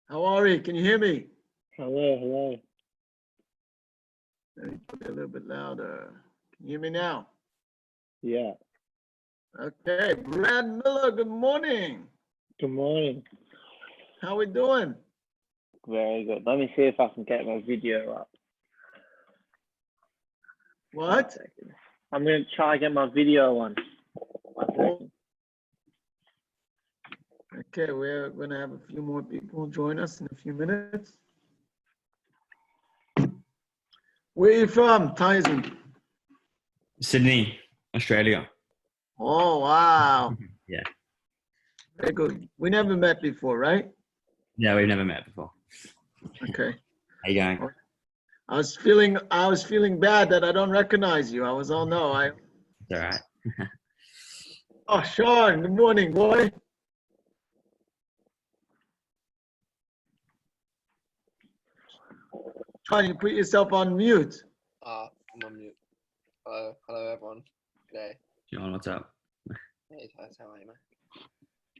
How are you? Can you hear me? Hello, hello. Let me put it a little bit louder. Can you hear me now? Yeah. Okay, Brad Miller, good morning. Good morning. How we doing? Very good. Let me see if I can get my video up. What? 1 second. I'm going to try to get my video on. 1 second. Okay, we're going to have a few more people join us in a few minutes. Where are you from, Tyson? Sydney, Australia. Oh, wow. Yeah. Very good. We never met before, right? Yeah, we've never met before. Okay. How you going? I was feeling bad that I don't recognize you. I was, oh no, It's all right. Oh, Sean, good morning, boy. Sean, you put yourself on mute. I'm on mute. Hello everyone. G'day. John, what's up? Hey Tyson, how are you, man?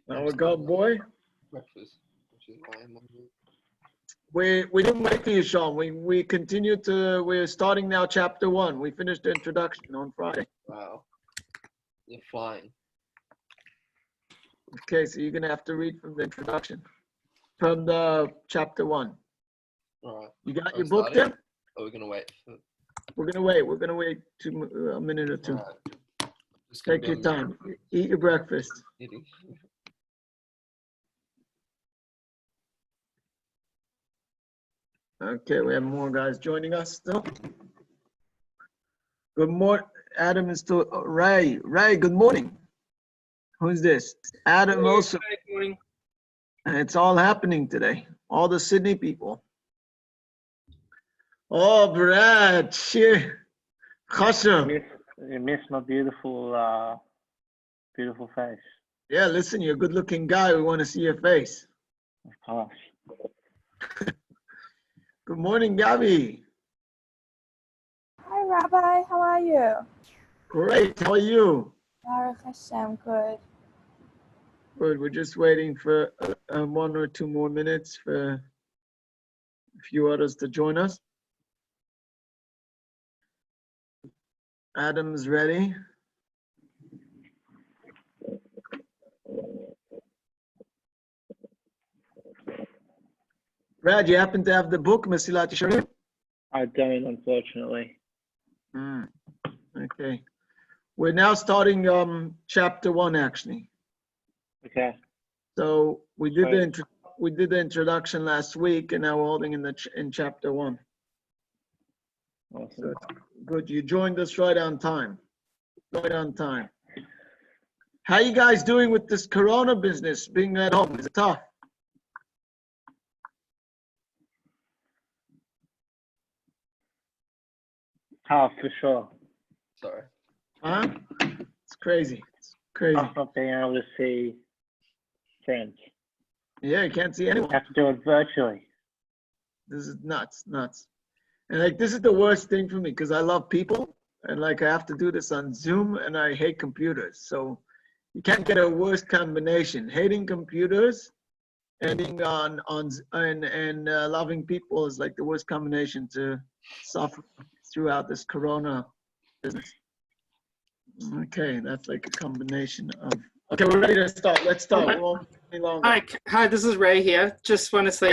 There we go, boy. Breakfast, which is why I'm on mute. We didn't wait for you, Sean. We continue to, we're starting now chapter 1. We finished the introduction on Friday. Wow. You're flying. Okay, so you're gonna have to read from the introduction. From the chapter 1. Alright. You got Are your we book starting? there? Or we're gonna wait for We're gonna wait a minute or two. alright. Just gonna Take be your on mute. time. Eat your breakfast. Eating. Okay, we have more guys joining us still. Good morning. Adam is still Ray. Ray, good morning. Who's this? Adam also. Good morning. And it's all happening today. All the Sydney people. Oh, Brad, Shiur. Chashem. You missed my beautiful, beautiful face. Yeah, listen, you're a good looking guy. We want to see your face. Of course. Good morning, Gabby. Hi, Rabbi. How are you? Great. How are you? Baruch Hashem. Good. Good. We're just waiting for 1 or 2 more minutes for a few others to join us. Adam's ready. Brad, you happen to have the book, Mesilat Yesharim? I don't, unfortunately. Okay. We're now starting chapter 1, actually. Okay. So we did Right. the introduction last week, and now we're holding in chapter 1. Awesome. So it's good. You joined us right on time. Right on time. How you guys doing with this Corona business? Being at home, is it tough? Oh, for sure. Sorry. Huh? It's crazy. It's crazy. Tough not being able to see friends. Yeah, you can't see anyone. You have to do it virtually. This is nuts. And like, this is the worst thing for me because I love people and like I have to do this on Zoom and I hate computers. So you can't get a worse combination. Hating computers and being on loving people is like the worst combination to suffer throughout this Corona business. Okay, that's like a combination of. Okay, we're ready to start. Let's start. We won't take any longer. Hi, this is Ray here. Just want to say,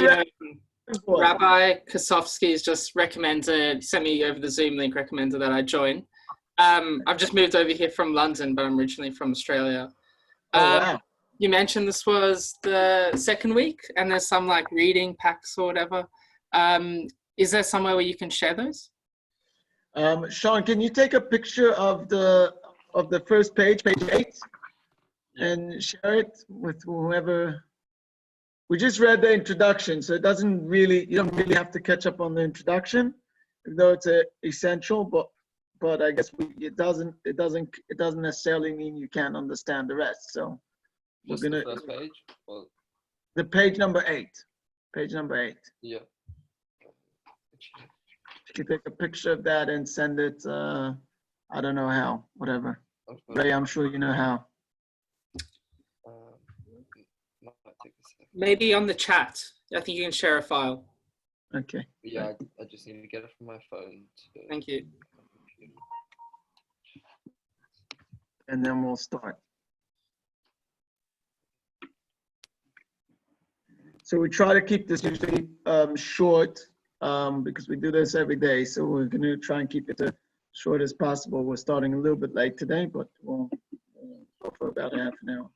Rabbi Kosofsky's just sent me over the Zoom link, recommended that I join. I've just moved over here from London, but I'm originally from Australia. Oh, wow. You mentioned this was the second week, and there's some like reading packs or whatever. Is there somewhere where you can share those? Sean, can you take a picture of the first page, page 8, and share it with whoever? We just read the introduction, so you don't really have to catch up on the introduction, even though it's essential. But I guess it doesn't necessarily mean you can't understand the rest. So we're Just gonna the first page? Or, the page number 8. Page number 8. yeah. You can take a picture of that and send it. I don't know how. Whatever. Ray, I'm sure you know how. take a second. Maybe on the chat. I think you can share a file. Okay. Yeah, I just need to get it from my phone. Thank you. And then we'll start. So we try to keep this usually short because we do this every day. So we're going to try and keep it as short as possible. We're starting a little bit late today, but we'll go for about half an hour.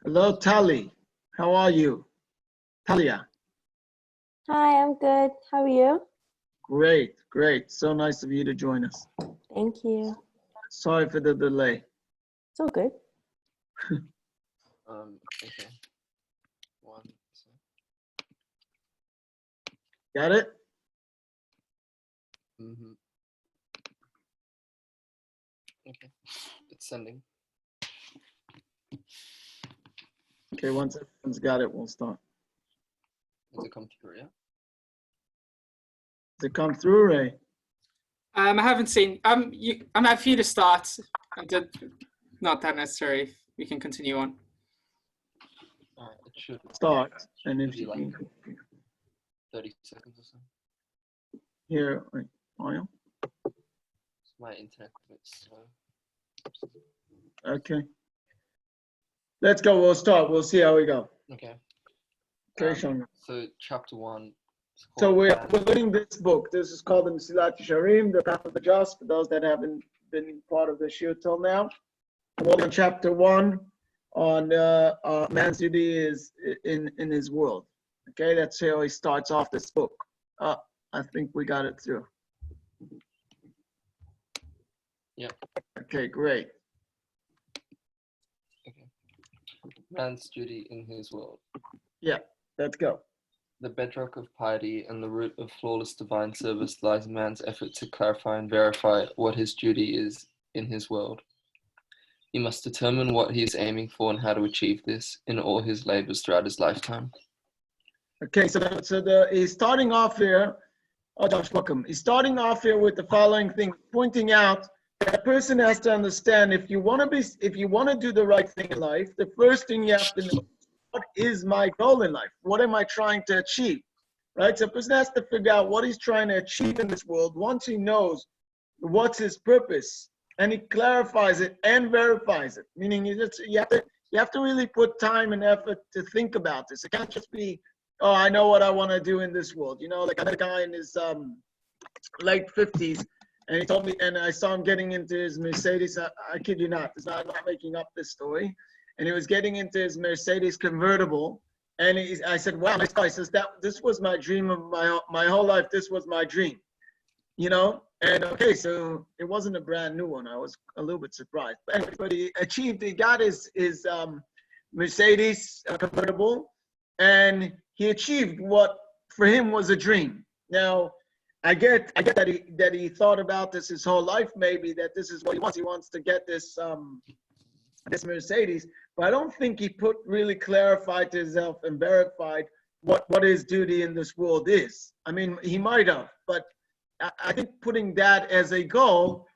Hello, Tali. How are you? Talia. Hi, I'm good. How are you? Great, great. So nice of you to join us. Thank you. Sorry for the delay. It's all good. Okay. One. Got it? Mm-hmm. Okay. It's sending. Okay, once everyone's got it, we'll start. Does it come through, yeah? Does it come through, Ray? I haven't seen. I'm happy for you to start. Not that necessary. We can continue on. It should Start. And if Maybe you like can 30 seconds or so. hear, wait, audio. My internet is a bit slow. Okay. Let's go. We'll start. We'll see how we go. Okay. Okay, Channan. So chapter 1. So we're learning this book. This is called the Mesilat Yesharim, the Path of the Just, for those that haven't been part of the Shiur till now. We're on chapter 1 on man's duty is in his world. Okay, that's how he starts off this book. I think we got it through. Yeah. Okay, great. Okay. Man's duty in his world. Yeah, let's go. The bedrock of piety and the root of flawless divine service lies in man's effort to clarify and verify what his duty is in his world. He must determine what he is aiming for and how to achieve this in all his labors throughout his lifetime. Okay, so he's starting off here. Oh, Josh, welcome. He's starting off here with the following thing, pointing out that a person has to understand if you want to do the right thing in life, the first thing you have to know, what is my goal in life? What am I trying to achieve? Right? So a person has to figure out what he's trying to achieve in this world. Once he knows what's his purpose, and he clarifies it and verifies it, meaning you have to really put time and effort to think about this. It can't just be, oh, I know what I want to do in this world. You know, like I had a guy in his late 50s, and he told me, and I saw him getting into his Mercedes. I kid you not, I'm not making up this story. And he was getting into his Mercedes convertible, and I said, "Wow, this guy says that this was my dream of my whole life. This was my dream, you know." And okay, so it wasn't a brand new one. I was a little bit surprised, but anyway, but he got his Mercedes convertible, and he achieved what for him was a dream. Now, I get that he thought about this his whole life, maybe that this is what he wants. He wants to get this this Mercedes, but I don't think he really clarified to himself and verified what his duty in this world is. I mean, he might have, but I think putting that as a goal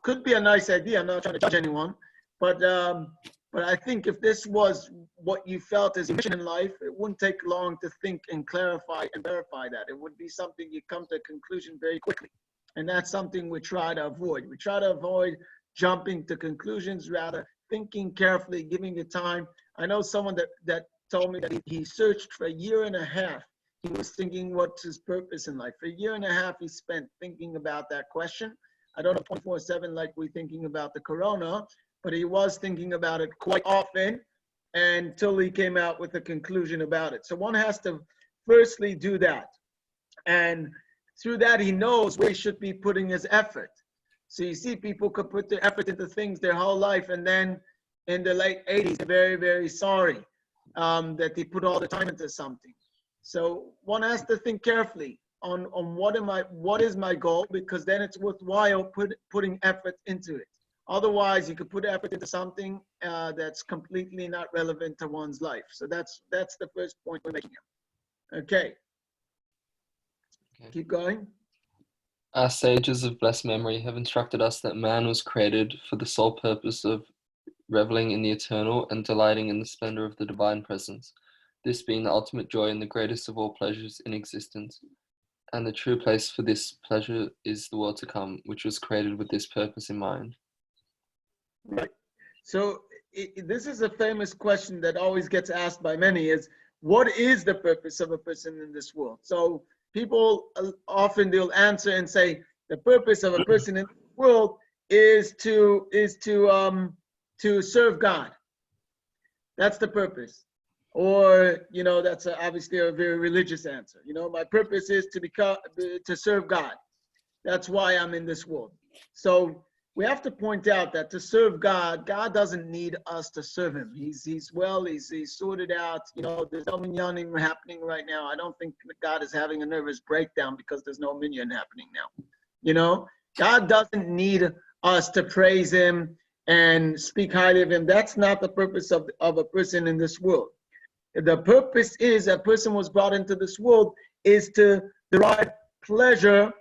could be a nice idea. I'm not trying to judge anyone, but I think if this was what you felt as your mission in life, it wouldn't take long to think and clarify and verify that. It would be something you come to a conclusion very quickly, and that's something we try to avoid. We try to avoid jumping to conclusions, rather thinking carefully, giving it time. I know someone that told me that he searched for a year and a half. He was thinking what's his purpose in life. For a year and a half, he spent thinking about that question. I don't know 24/7 like we're thinking about the corona, but he was thinking about it quite often until he came out with a conclusion about it. So one has to firstly do that. And through that, he knows where he should be putting his effort. So you see people could put their effort into things their whole life, and then in the late 80s, they're very, very sorry that they put all the time into something. So one has to think carefully on what is my goal, because then it's worthwhile putting effort into it. Otherwise, you could put effort into something that's completely not relevant to one's life. So that's the first point we're making here. Okay. Okay. Keep going. Our sages of blessed memory have instructed us that man was created for the sole purpose of reveling in the eternal and delighting in the splendor of the divine presence, this being the ultimate joy and the greatest of all pleasures in existence. And the true place for this pleasure is the world to come, which was created with this purpose in mind. Right. So this is a famous question that always gets asked by many is, what is the purpose of a person in this world? So people often they'll answer and say, the purpose of a person in the world is to serve God. That's the purpose. Or, that's obviously a very religious answer. My purpose is to serve God. That's why I'm in this world. So we have to point out that to serve God, God doesn't need us to serve him. He's sorted out. There's no minyanim happening right now. I don't think God is having a nervous breakdown because there's no minyan happening now. God doesn't need us to praise him and speak highly of him. That's not the purpose of a person in this world. The purpose is a person was brought into this world is to derive pleasure,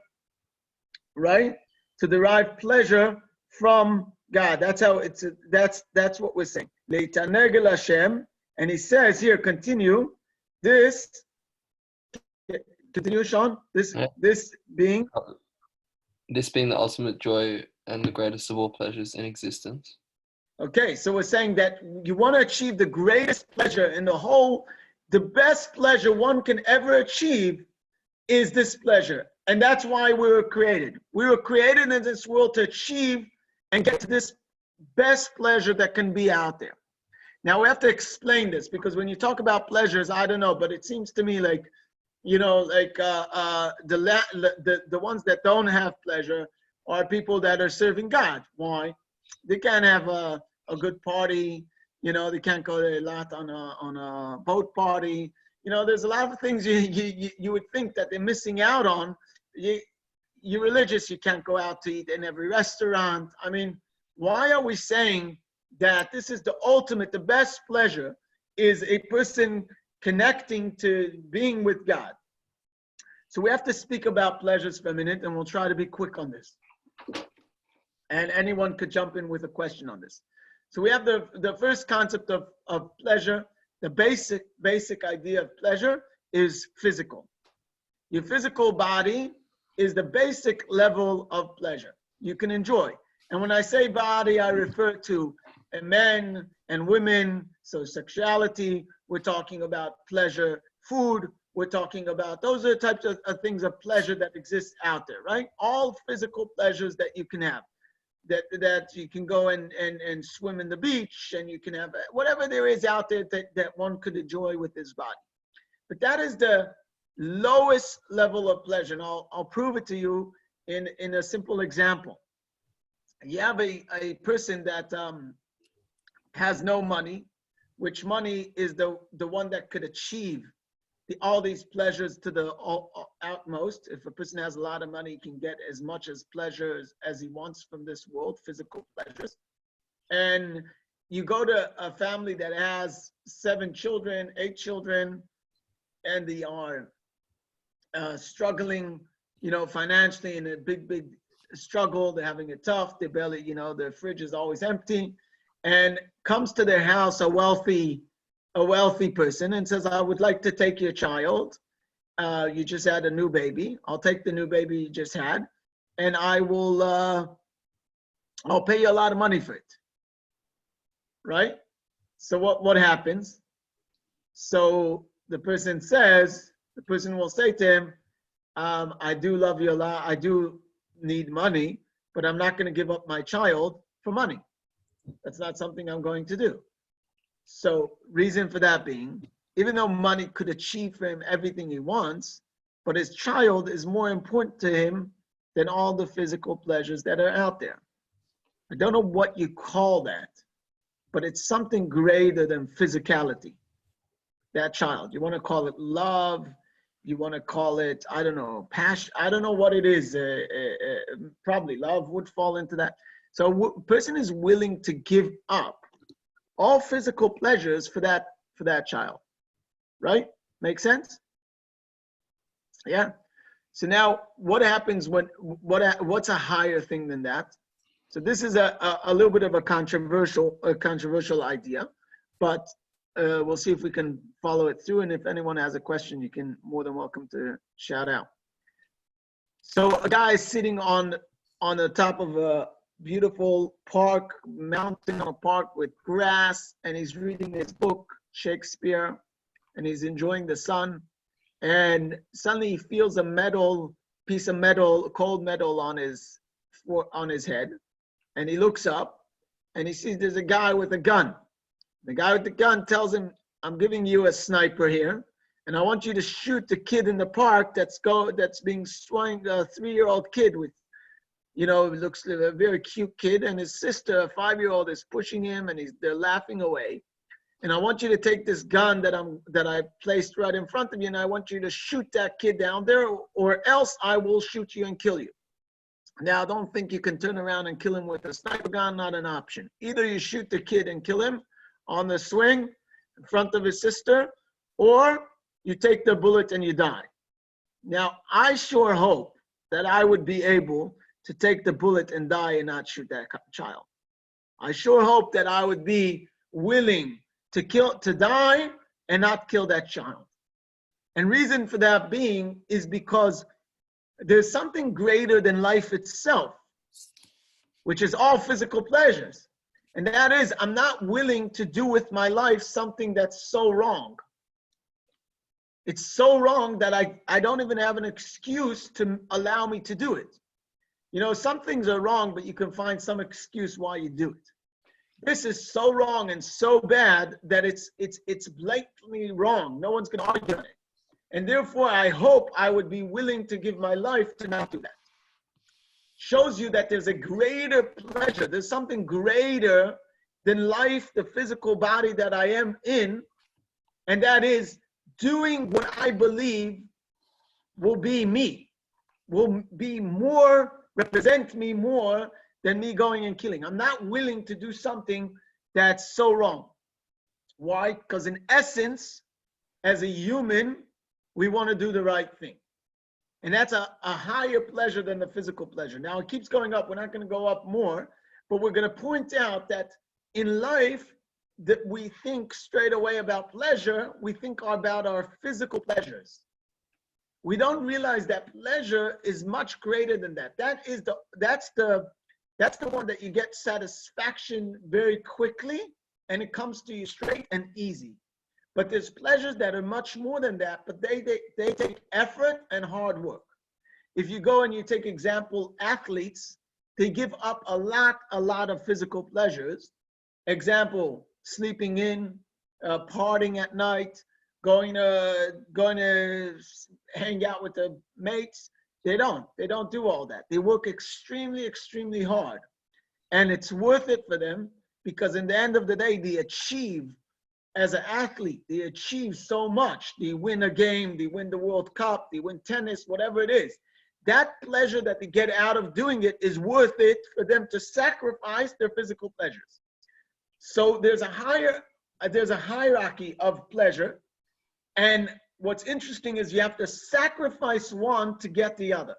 right? To derive pleasure from God. That's how that's what we're saying. Leitanegel Hashem, and he says here, continue, Sean, this being the ultimate joy and the greatest of all pleasures in existence. Okay, so we're saying that you want to achieve the greatest pleasure in the best pleasure one can ever achieve is this pleasure. And that's why we were created. We were created in this world to achieve and get to this best pleasure that can be out there. Now we have to explain this because when you talk about pleasures, I don't know, but it seems to me like, the ones that don't have pleasure are people that are serving God. Why? They can't have a good party. They can't go to a lot on a boat party. There's a lot of things you would think that they're missing out on. You're religious, you can't go out to eat in every restaurant. I mean, why are we saying that this is the ultimate, the best pleasure is a person connecting to being with God? So we have to speak about pleasures for a minute, and we'll try to be quick on this. And anyone could jump in with a question on this. So we have the first concept of pleasure. The basic idea of pleasure is physical. Your physical body is the basic level of pleasure you can enjoy. And when I say body, I refer to men and women. So sexuality, we're talking about pleasure. Food, we're talking about, those are the types of things of pleasure that exist out there, right? All physical pleasures that you can have. That you can go and swim in the beach, and you can have whatever there is out there that one could enjoy with his body. But that is the lowest level of pleasure. And I'll prove it to you in a simple example. You have a person that has no money, which money is the one that could achieve all these pleasures to the outmost. If a person has a lot of money, he can get as much as pleasures as he wants from this world, physical pleasures. And you go to a family that has 7 children, 8 children, and they are struggling, financially in a big struggle. They're having it tough. They barely, their fridge is always empty. And comes to their house a wealthy person and says, I would like to take your child. You just had a new baby. I'll take the new baby you just had, and I'll pay you a lot of money for it. Right? So what happens? So the person will say to him, I do love you a lot. I do need money, but I'm not going to give up my child for money. That's not something I'm going to do. So reason for that being, even though money could achieve for him everything he wants, but his child is more important to him than all the physical pleasures that are out there. I don't know what you call that, but it's something greater than physicality. That child, you want to call it love, you want to call it, I don't know, passion, I don't know what it is. Probably love would fall into that. So a person is willing to give up all physical pleasures for that child, right? Make sense? Yeah. So now what happens when, what's a higher thing than that? So this is a little bit of a controversial idea, but we'll see if we can follow it through. And if anyone has a question, you can more than welcome to shout out. So a guy is sitting on the top of a beautiful park, mountain or park with grass, and he's reading his book, Shakespeare, and he's enjoying the sun. And suddenly he feels a piece of metal, cold metal on his head. And he looks up and he sees there's a guy with a gun. The guy with the gun tells him, I'm giving you a sniper here, and I want you to shoot the kid in the park that's being swung, a 3-year-old kid with, looks like a very cute kid, and his sister, a 5-year-old, is pushing him, and they're laughing away. And I want you to take this gun that I placed right in front of you, and I want you to shoot that kid down there, or else I will shoot you and kill you. Now, don't think you can turn around and kill him with a sniper gun, not an option. Either you shoot the kid and kill him on the swing in front of his sister, or you take the bullet and you die. Now, I sure hope that I would be able to take the bullet and die and not shoot that child. I sure hope that I would be willing to die and not kill that child. And reason for that being is because there's something greater than life itself, which is all physical pleasures. And that is, I'm not willing to do with my life something that's so wrong. It's so wrong that I don't even have an excuse to allow me to do it. Some things are wrong, but you can find some excuse why you do it. This is so wrong and so bad that it's blatantly wrong. No one's going to argue on it. And therefore, I hope I would be willing to give my life to not do that. Shows you that there's a greater pleasure. There's something greater than life, the physical body that I am in. And that is doing what I believe will be me, will be more, represent me more than me going and killing. I'm not willing to do something that's so wrong. Why? Because in essence, as a human, we want to do the right thing. And that's a higher pleasure than the physical pleasure. Now it keeps going up. We're not going to go up more, but we're going to point out that in life, that we think straight away about pleasure, we think about our physical pleasures. We don't realize that pleasure is much greater than that. That's the one that you get satisfaction very quickly, and it comes to you straight and easy. But there's pleasures that are much more than that, but they take effort and hard work. If you go and you take example, athletes, they give up a lot of physical pleasures. Example, sleeping in, partying at night, going to hang out with the mates. They don't do all that. They work extremely, extremely hard. And it's worth it for them because in the end of the day, they achieve. As an athlete, they achieve so much. They win a game, they win the World Cup, they win tennis, whatever it is. That pleasure that they get out of doing it is worth it for them to sacrifice their physical pleasures. So there's a hierarchy of pleasure. And what's interesting is you have to sacrifice one to get the other.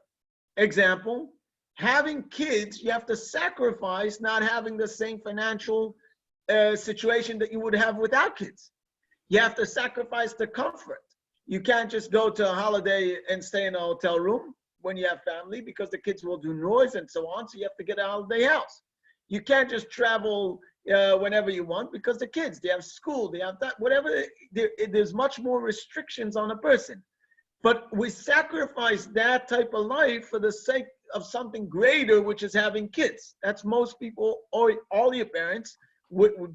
Example, having kids, you have to sacrifice not having the same financial situation that you would have without kids. You have to sacrifice the comfort. You can't just go to a holiday and stay in a hotel room when you have family because the kids will do noise and so on. So you have to get a holiday house. You can't just travel whenever you want because the kids, they have school, they have that, whatever. There's much more restrictions on a person. But we sacrifice that type of life for the sake of something greater, which is having kids. That's most people, or all your parents,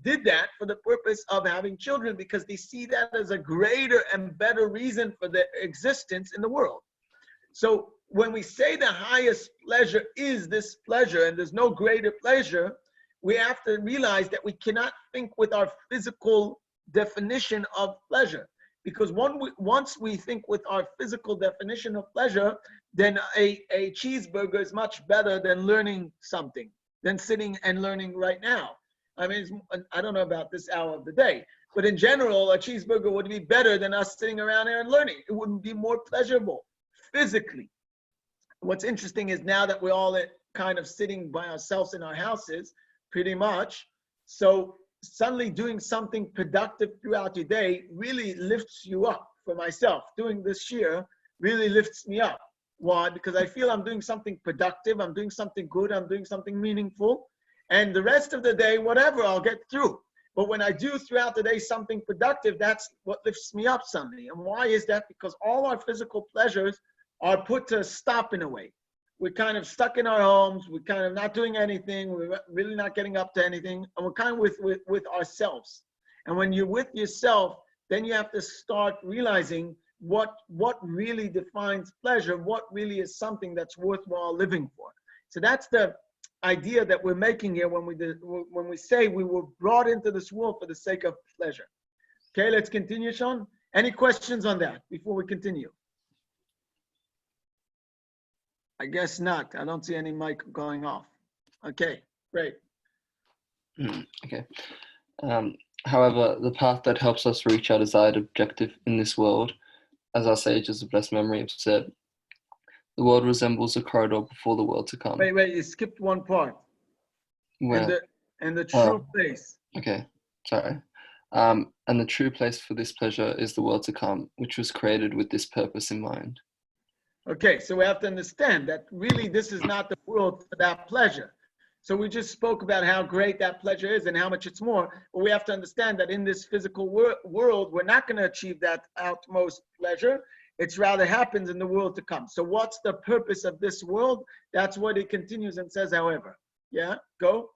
did that for the purpose of having children because they see that as a greater and better reason for their existence in the world. So when we say the highest pleasure is this pleasure and there's no greater pleasure, we have to realize that we cannot think with our physical definition of pleasure. Because once we think with our physical definition of pleasure, then a cheeseburger is much better than learning something, than sitting and learning right now. I mean, I don't know about this hour of the day, but in general, a cheeseburger would be better than us sitting around here and learning. It wouldn't be more pleasurable. physically. What's interesting is now that we're all kind of sitting by ourselves in our houses, pretty much, so suddenly doing something productive throughout your day really lifts you up. For myself, doing this shiur really lifts me up. Why? Because I feel I'm doing something productive, I'm doing something good, I'm doing something meaningful, and the rest of the day, whatever, I'll get through. But when I do throughout the day something productive, that's what lifts me up suddenly. And why is that? Because all our physical pleasures are put to a stop in a way. We're kind of stuck in our homes, we're kind of not doing anything, we're really not getting up to anything, and we're kind of with ourselves. And when you're with yourself, then you have to start realizing what really defines pleasure, what really is something that's worthwhile living for. So that's the idea that we're making here when we say we were brought into this world for the sake of pleasure. Okay, let's continue, Sean. Any questions on that before we continue? I guess not. I don't see any mic going off. Okay, great. Okay. However, the path that helps us reach our desired objective in this world, as our sages of blessed memory have said, the world resembles a corridor before the world to come. Wait, you skipped one part. Where? And the true place. Okay, sorry. And the true place for this pleasure is the world to come, which was created with this purpose in mind. Okay, so we have to understand that really this is not the world for that pleasure. So we just spoke about how great that pleasure is and how much it's more, but we have to understand that in this physical world, we're not going to achieve that utmost pleasure. It's rather happens in the world to come. So what's the purpose of this world? That's what he continues and says, however. Yeah, go.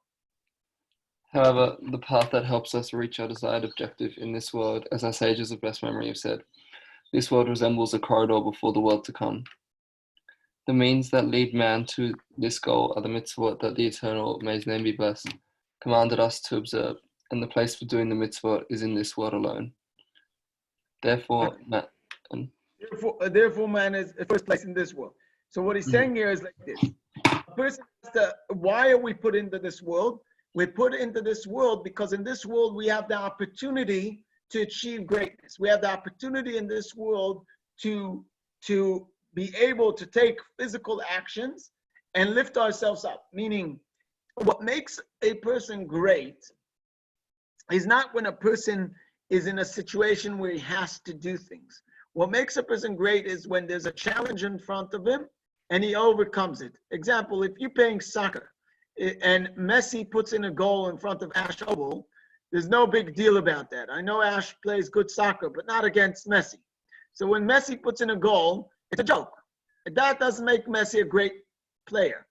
However, the path that helps us reach our desired objective in this world, as our sages of blessed memory have said, this world resembles a corridor before the world to come. The means that lead man to this goal are the mitzvot that the Eternal, may his name be blessed, commanded us to observe, and the place for doing the mitzvot is in this world alone. Therefore, man is the first place in this world. So what he's saying here is like this. A person has to, why are we put into this world? We're put into this world because in this world we have the opportunity to achieve greatness. We have the opportunity in this world to be able to take physical actions and lift ourselves up. Meaning, what makes a person great is not when a person is in a situation where he has to do things. What makes a person great is when there's a challenge in front of him and he overcomes it. Example, if you're playing soccer and Messi puts in a goal in front of Ash Oval, there's no big deal about that. I know Ash plays good soccer, but not against Messi. So when Messi puts in a goal, it's a joke. That doesn't make Messi a great player.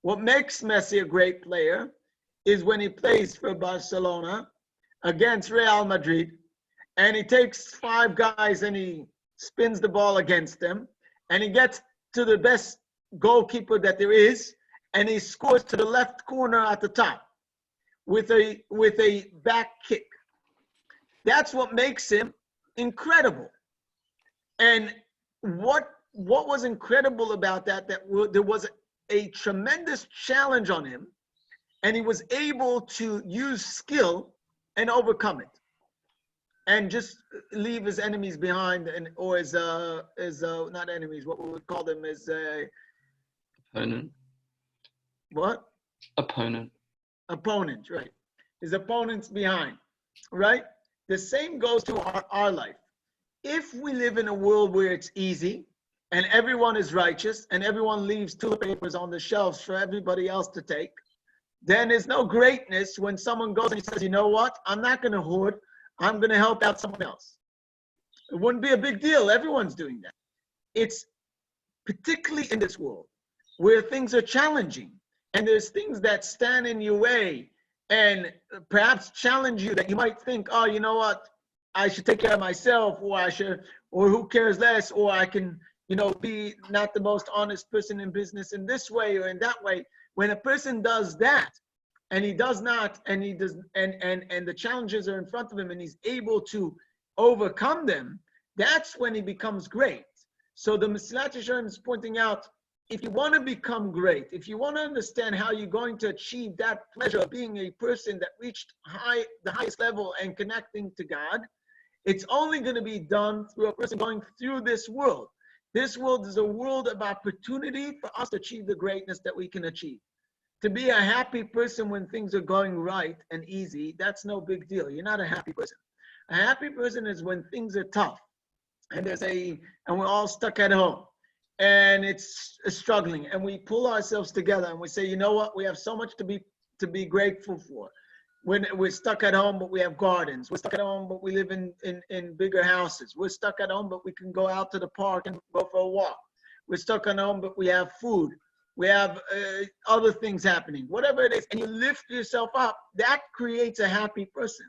What makes Messi a great player is when he plays for Barcelona against Real Madrid, and he takes 5 guys and he spins the ball against them, and he gets to the best goalkeeper that there is, and he scores to the left corner at the top with a back kick. That's what makes him incredible. And what was incredible about that there was a tremendous challenge on him, and he was able to use skill and overcome it, and just leave his enemies behind, or his not enemies, what we would call them is opponent. What? Opponent, right? His opponents behind, right? The same goes to our life. If we live in a world where it's easy and everyone is righteous and everyone leaves toilet papers on the shelves for everybody else to take, then there's no greatness when someone goes and he says, you know what? I'm not going to hoard. I'm going to help out someone else. It wouldn't be a big deal. Everyone's doing that. It's particularly in this world where things are challenging and there's things that stand in your way and perhaps challenge you that you might think, oh, you know what? I should take care of myself, or who cares less, or I can, be not the most honest person in business in this way or in that way. When a person does that, and he does not, and he does, and the challenges are in front of him, and he's able to overcome them, that's when he becomes great. So the Mesilat Yesharim is pointing out, if you want to become great, if you want to understand how you're going to achieve that pleasure of being a person that reached the highest level and connecting to God, it's only going to be done through a person going through this world. This world is a world of opportunity for us to achieve the greatness that we can achieve. To be a happy person when things are going right and easy, that's no big deal. You're not a happy person. A happy person is when things are tough and we're all stuck at home and it's struggling, and we pull ourselves together and we say, you know what, we have so much to be grateful for. When we're stuck at home, but we have gardens. We're stuck at home, but we live in bigger houses. We're stuck at home, but we can go out to the park and go for a walk. We're stuck at home, but we have food. We have other things happening, whatever it is, and you lift yourself up, that creates a happy person,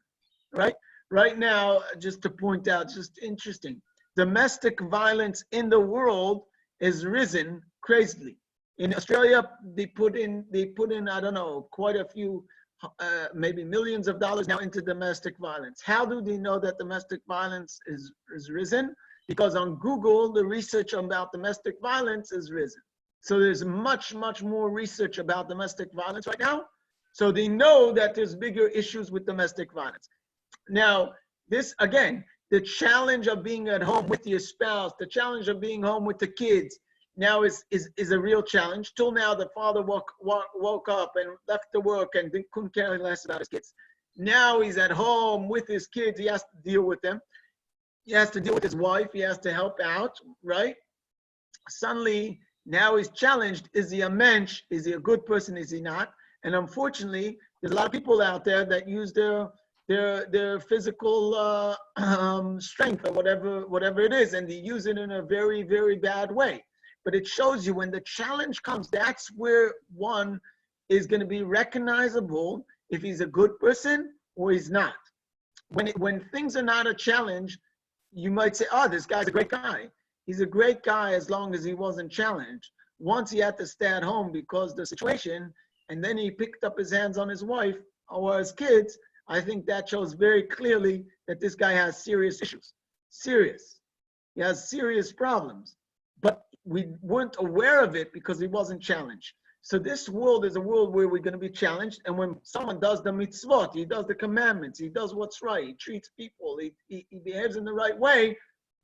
right? Right now, just to point out, just interesting, domestic violence in the world has risen crazily. In Australia, they put in, I don't know, quite a few, maybe millions of dollars now into domestic violence. How do they know that domestic violence is risen? Because on Google, the research about domestic violence is risen. So there's much, much more research about domestic violence right now. So they know that there's bigger issues with domestic violence. Now, this, again, the challenge of being at home with your spouse, the challenge of being home with the kids, now is a real challenge. Till now, the father woke up and left to work and couldn't care less about his kids. Now he's at home with his kids. He has to deal with them. He has to deal with his wife. He has to help out, right? Suddenly, now he's challenged. Is he a mensch? Is he a good person? Is he not? And unfortunately, there's a lot of people out there that use their physical strength or whatever it is, and they use it in a very, very bad way. But it shows you when the challenge comes, that's where one is going to be recognizable if he's a good person or he's not. When things are not a challenge, you might say, oh, this guy's a great guy. He's a great guy as long as he wasn't challenged. Once he had to stay at home because of the situation, and then he picked up his hands on his wife or his kids, I think that shows very clearly that this guy has serious issues. Serious. He has serious problems. But we weren't aware of it because he wasn't challenged. So this world is a world where we're going to be challenged. And when someone does the mitzvot, he does the commandments, he does what's right, he treats people, he behaves in the right way,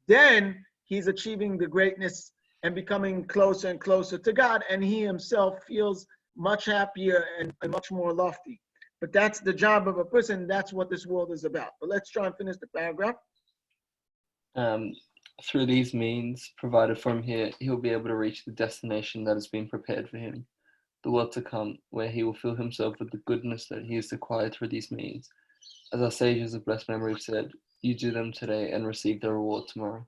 then he's achieving the greatness and becoming closer and closer to God. And he himself feels much happier and much more lofty. But that's the job of a person. That's what this world is about. But let's try and finish the paragraph. Through these means provided for him here, he'll be able to reach the destination that has been prepared for him, the world to come, where he will fill himself with the goodness that he has acquired through these means. As our sages of blessed memory have said, you do them today and receive the reward tomorrow.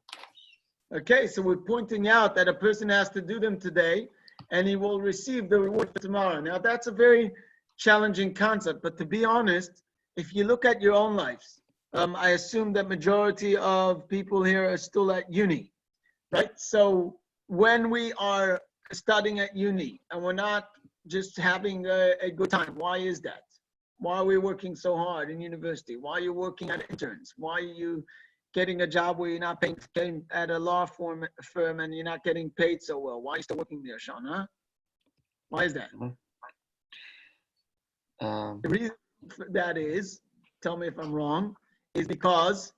Okay, so we're pointing out that a person has to do them today and he will receive the reward for tomorrow. Now, that's a very challenging concept, but to be honest, if you look at your own lives, I assume that majority of people here are still at uni, right? So when we are studying at uni and we're not just having a good time, why is that? Why are we working so hard in university? Why are you working at interns? Why are you getting a job where you're not paying at a law firm and you're not getting paid so well? Why are you still working there, Sean, huh? Why is that? The reason for that is, tell me if I'm wrong, is because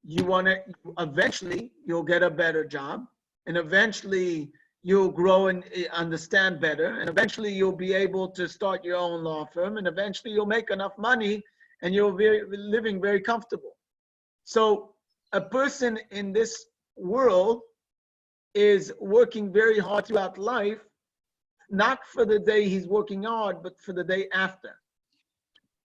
you want to, eventually you'll get a better job, and eventually you'll grow and understand better, and eventually you'll be able to start your own law firm, and eventually you'll make enough money and you'll be living very comfortable. So a person in this world is working very hard throughout life, not for the day he's working hard, but for the day after.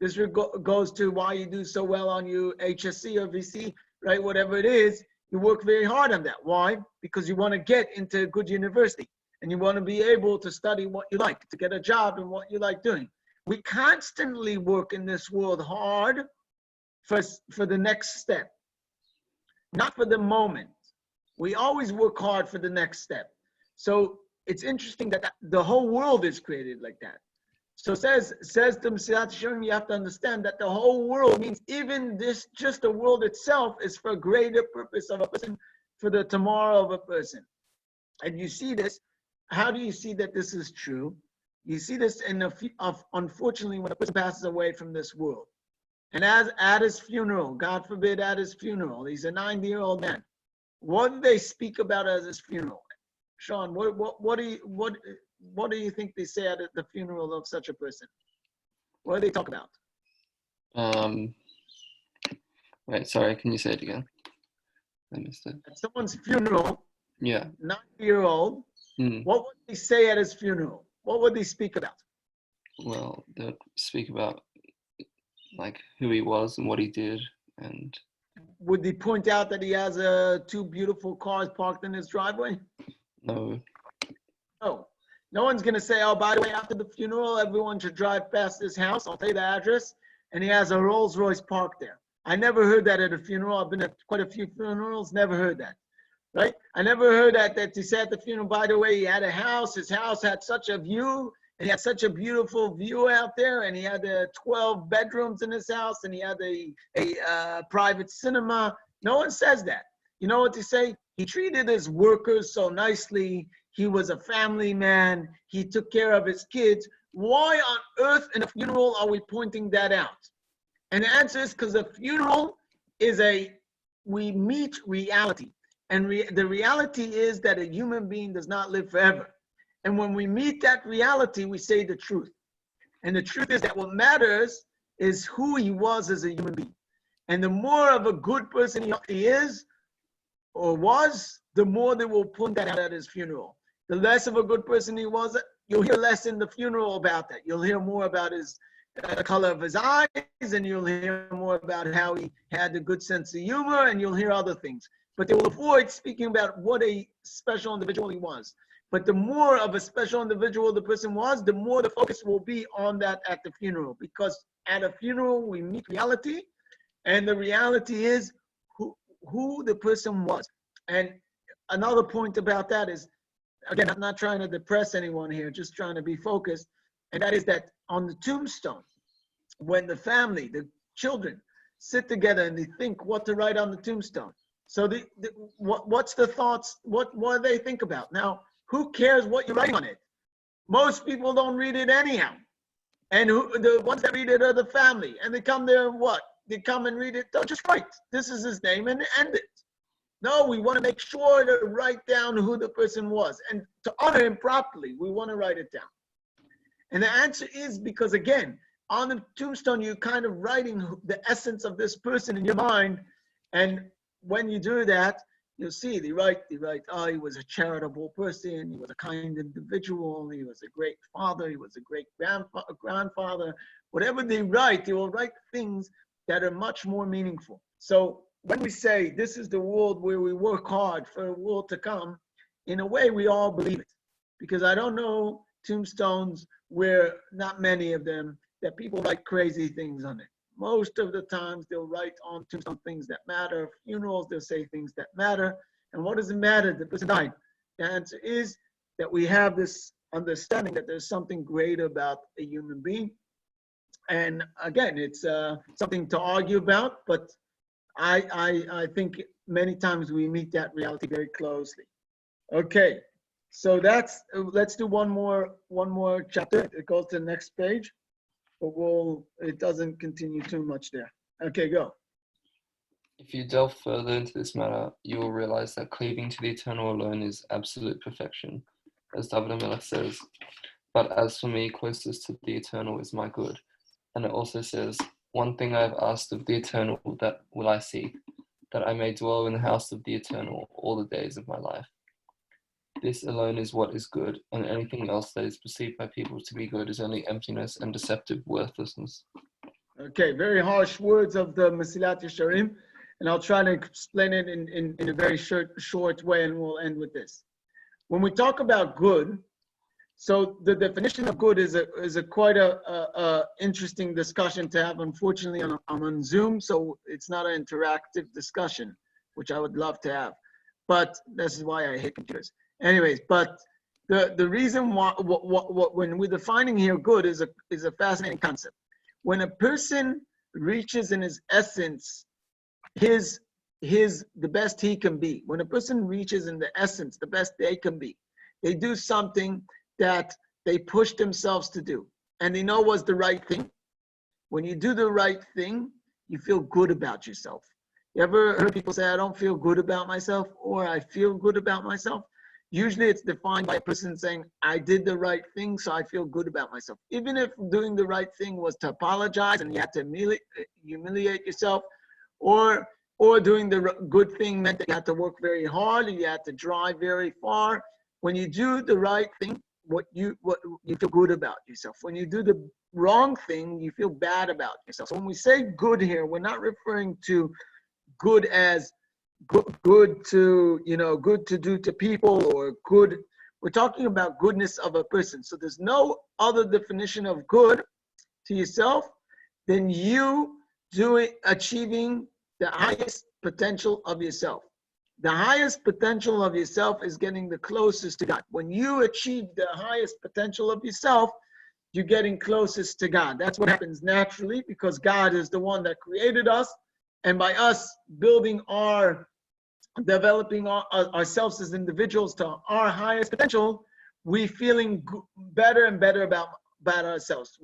This goes to why you do so well on your HSC or VC, right? Whatever it is, you work very hard on that. Why? Because you want to get into a good university and you want to be able to study what you like, to get a job in what you like doing. We constantly work in this world hard for the next step, not for the moment. We always work hard for the next step. So it's interesting that the whole world is created like that. So says the Mesilat Yesharim, you have to understand that the whole world means even this, just the world itself is for a greater purpose of a person, for the tomorrow of a person. And you see this, how do you see that this is true? You see this unfortunately, when a person passes away from this world. And at his funeral, God forbid at his funeral, he's a 90-year-old man. What do they speak about at his funeral? Sean, what do you think they say at the funeral of such a person? What do they talk about? Wait, sorry, can you say it again? I missed it. At someone's funeral, Yeah. 90-year-old, what would they say at his funeral? What would they speak about? Well, they'll speak about like who he was and what he did, and would they point out that he has two beautiful cars parked in his driveway? no. No. No one's going to say, oh, by the way, after the funeral, everyone should drive past his house. I'll tell you the address. And he has a Rolls Royce parked there. I never heard that at a funeral. I've been at quite a few funerals, never heard that. Right? I never heard that he said at the funeral, by the way, he had a house. His house had such a view. And he had such a beautiful view out there. And he had 12 bedrooms in his house. And he had a private cinema. No one says that. You know what they say? He treated his workers so nicely. He was a family man. He took care of his kids. Why on earth in a funeral are we pointing that out? And the answer is because a funeral is we meet reality. And the reality is that a human being does not live forever. And when we meet that reality, we say the truth. And the truth is that what matters is who he was as a human being. And the more of a good person he is or was, the more they will point that out at his funeral. The less of a good person he was, you'll hear less in the funeral about that. You'll hear more about the color of his eyes, and you'll hear more about how he had a good sense of humor, and you'll hear other things. But they will avoid speaking about what a special individual he was. But the more of a special individual the person was, the more the focus will be on that at the funeral. Because at a funeral, we meet reality, and the reality is who the person was. And another point about that is, again, I'm not trying to depress anyone here, just trying to be focused. And that is that on the tombstone, when the family, the children, sit together and they think what to write on the tombstone. So what's the thoughts? What do they think about? Now, who cares what you're writing on it? Most people don't read it anyhow. And the ones that read it are the family. And they come there and what? They come and read it. Don't just write. This is his name and end it. No, we want to make sure to write down who the person was. And to honor him properly, we want to write it down. And the answer is because, again, on the tombstone, you're kind of writing the essence of this person in your mind. And when you do that, you'll see they write, oh, he was a charitable person. He was a kind individual. He was a great father. He was a great grandfather. Whatever they write, they will write things that are much more meaningful. So when we say this is the world where we work hard for a world to come, in a way we all believe it. Because I don't know tombstones where, not many of them, that people write crazy things on it. Most of the times they'll write on tombstone things that matter. Funerals, they'll say things that matter. And what does it matter? The person died. The answer is that we have this understanding that there's something great about a human being. And again, it's something to argue about, but I think many times we meet that reality very closely. Okay, so let's do one more chapter. It goes to the next page, but it doesn't continue too much there. Okay, go. If you delve further into this matter, you will realize that cleaving to the eternal alone is absolute perfection. As David Melech says, but as for me, closest to the eternal is my good. And it also says, one thing I have asked of the eternal, that will I seek, that I may dwell in the house of the eternal all the days of my life. This alone is what is good, and anything else that is perceived by people to be good is only emptiness and deceptive worthlessness. Okay, very harsh words of the Mesilat Yesharim, and I'll try to explain it in a very short way, and we'll end with this. When we talk about good, so the definition of good is quite a interesting discussion to have. Unfortunately, I'm on Zoom, so it's not an interactive discussion, which I would love to have. But this is why I hate computers. Anyways, but the reason why when we're defining here good is a fascinating concept. When a person reaches in his essence the best he can be, when a person reaches in the essence the best they can be, they do something that they push themselves to do, and they know was the right thing. When you do the right thing, you feel good about yourself. You ever heard people say, I don't feel good about myself, or I feel good about myself? Usually it's defined by a person saying, I did the right thing, so I feel good about myself. Even if doing the right thing was to apologize and you had to humiliate yourself, or doing the good thing meant that you had to work very hard and you had to drive very far. When you do the right thing, what you feel good about yourself. When you do the wrong thing, you feel bad about yourself. So when we say good here, we're not referring to good as good to, good to do to people, or good. We're talking about goodness of a person. So there's no other definition of good to yourself than you achieving the highest potential of yourself. The highest potential of yourself is getting the closest to God. When you achieve the highest potential of yourself, you're getting closest to God. That's what happens naturally, because God is the one that created us. And by us developing ourselves as individuals to our highest potential, we feeling better and better about ourselves.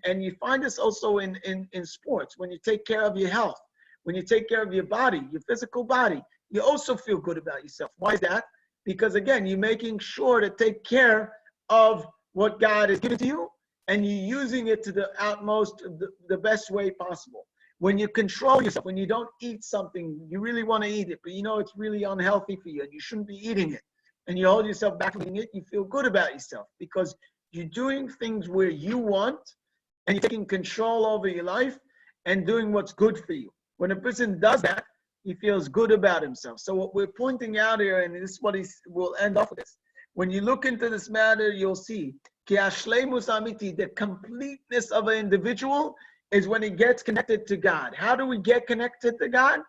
And you find this also in sports. When you take care of your health, when you take care of your body, your physical body, you also feel good about yourself. Why is that? Because again, you're making sure to take care of what God has given to you, and you're using it to the utmost, the best way possible. When you control yourself, when you don't eat something, you really want to eat it, but it's really unhealthy for you and you shouldn't be eating it, and you hold yourself back from eating it, you feel good about yourself because you're doing things where you want, and you're taking control over your life and doing what's good for you. When a person does that, he feels good about himself. So what we're pointing out here, and this is what we'll end off with this. When you look into this matter, you'll see the completeness of an individual is when he gets connected to God. How do we get connected to God?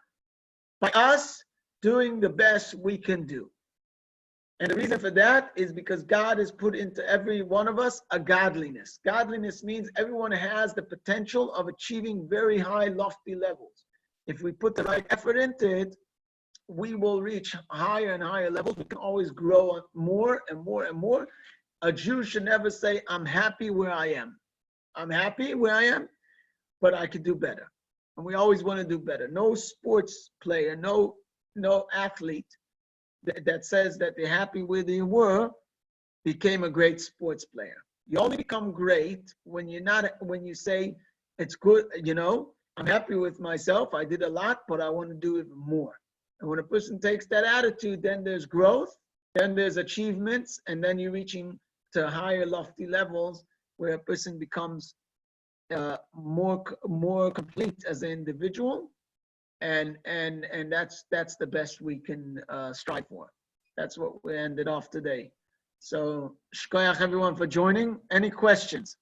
By us doing the best we can do. And the reason for that is because God has put into every one of us a godliness. Godliness means everyone has the potential of achieving very high, lofty levels. If we put the right effort into it, we will reach higher and higher levels. We can always grow more and more and more. A Jew should never say, I'm happy where I am. I'm happy where I am, but I could do better. And we always want to do better. No sports player, no athlete that says that they're happy where they were became a great sports player. You only become great when you say it's good, I'm happy with myself, I did a lot, but I want to do even more. And when a person takes that attitude, then there's growth, then there's achievements, and then you're reaching to higher lofty levels where a person becomes more complete as an individual, and that's the best we can strive for. That's what we ended off today. So shkoyach everyone for joining. Any questions?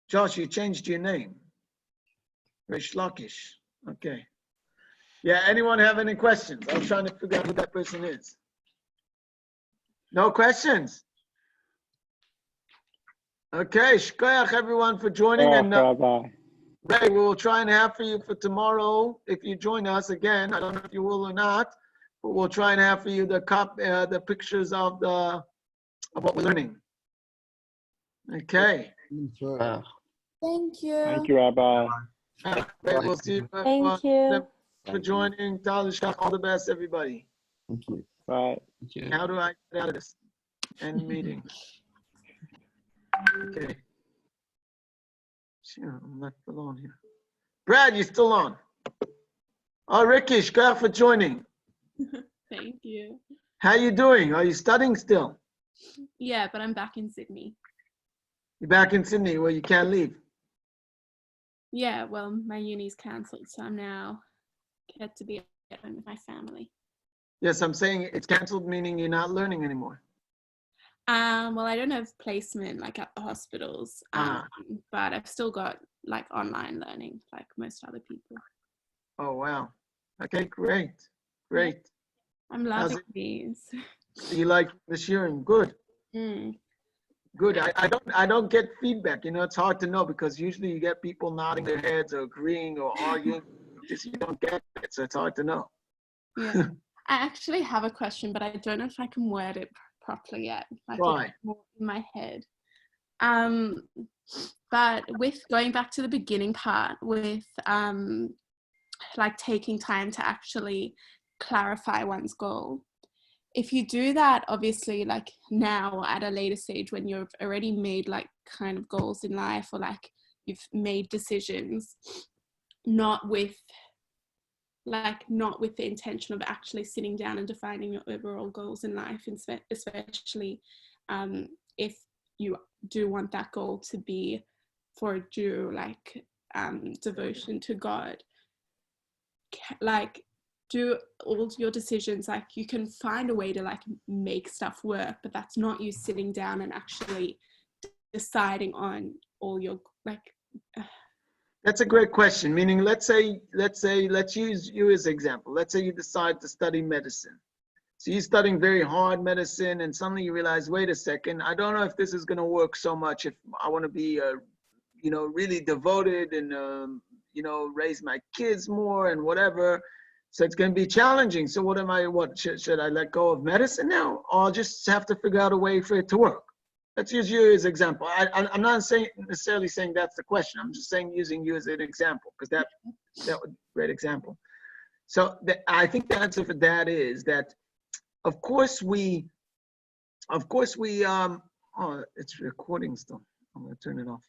Josh, you changed your name. Rish Lakish. Okay. Yeah, anyone have any questions? I was trying to figure out who that person is. No questions? Okay, shkoyach everyone for joining. And Ray, we will try and have for you for tomorrow, if you join us again. I don't know if you will or not, but we'll try and have for you the pictures of what we're learning. Okay. Thank you. Thank you, Rabbi. Ray, we'll see you. Thank you. For joining. All the best, everybody. Thank you. Bye. Thank you. How do I get out of this? End meeting. Okay. Sure, I'm left alone here. Brad, you still on? Oh, Ricky, shkoyach for joining. Thank you. How you doing? Are you studying still? Yeah, but I'm back in Sydney. You're back in Sydney where you can't leave. Yeah, well, my uni's cancelled, so I'm now get to be at home with my family. Yes, I'm saying it's canceled, meaning you're not learning anymore. Well, I don't have placement like at the hospitals, but I've still got like online learning like most other people. Oh, wow. Okay, great. Great. I'm loving these. You like the Yesharim? Good. Mm. Good. I don't get feedback. It's hard to know because usually you get people nodding their heads or agreeing or arguing. Just you don't get it, so it's hard to know. Yeah. I actually have a question, but I don't know if I can word it properly yet. Like Why? it's more in my head. But with going back to the beginning part with like taking time to actually clarify one's goal. If you do that, obviously, like now at a later stage when you've already made like kind of goals in life, or like you've made decisions, not with the intention of actually sitting down and defining your overall goals in life, and especially if you do want that goal to be for due like devotion to God, like do all your decisions, like you can find a way to like make stuff work, but that's not you sitting down and actually deciding on all your like. That's a great question. Meaning, let's use you as an example. Let's say you decide to study medicine. So you're studying very hard medicine, and suddenly you realize, wait a second, I don't know if this is going to work so much. If I want to be, really devoted and, raise my kids more and whatever. So it's going to be challenging. So should I let go of medicine now? Or I'll just have to figure out a way for it to work? Let's use you as an example. I'm not necessarily saying that's the question. I'm just saying using you as an example, because that would be a great example. So I think the answer for that is that, of course we, oh, it's recording still. I'm going to turn it off.